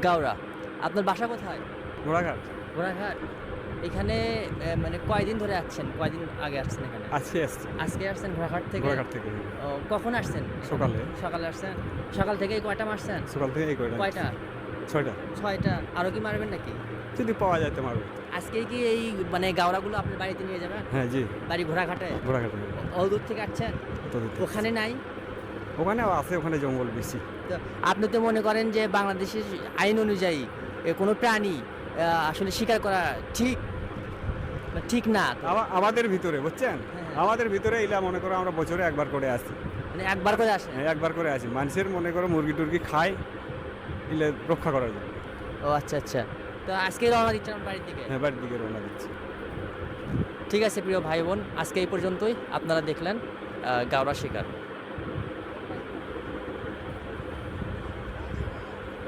গাওড়া। আপনার বাসা কোথায়? ঘোড়াঘাট। ঘোড়াঘাট। এখানে মানে কয়দিন ধরে আসছেন? কয়দিন আগে আসছেন এখানে? আজকে আসছি আজকে আসছেন ঘোড়াঘাট থেকে? ঘোড়াঘাট থেকে। ও, কখন আসছেন? সকালে। সকালে আসছেন? সকাল থেকেই কয়টা মারছেন? সকাল থেকে এই কয়টা? কয়টা? 6টা। 6টা। আরও কি মারবেন নাকি? যদি পাওয়া যায় তো মারবো। আজকেই কি এই মানে গাওড়াগুলো আপনার বাড়িতে নিয়ে যাবেন? হ্যাঁ জি, বাড়ি ঘোড়াঘাটে? ঘোড়াঘাটে। অত দূর থেকে আসছেন? অত দূর থেকে। ওখানে নাই? ওখানেও আছে, ওখানে জঙ্গল বেশি। তো আপনি তো মনে করেন যে বাংলাদেশের আইন অনুযায়ী কোনো প্রাণী আসলে শিকার করা ঠিক ঠিক না তো? আমাদের ভিতরে বুঝছেন, হ্যাঁ। আমাদের ভিতরে এলা মনে করো আমরা বছরে একবার করে আসি। মানে একবার করে আসেন? হ্যাঁ, একবার করে আসি। মানুষের মনে করো মুরগি টুরগি খায়, এলে রক্ষা করার জন্য। ও আচ্ছা আচ্ছা। তো আজকে রওনা দিচ্ছেন আমার বাড়ির দিকে? হ্যাঁ, বাড়ির দিকে রওনা দিচ্ছি। ঠিক আছে প্রিয় ভাই বোন, আজকে এই পর্যন্তই। আপনারা দেখলেন গাওড়া শিকার।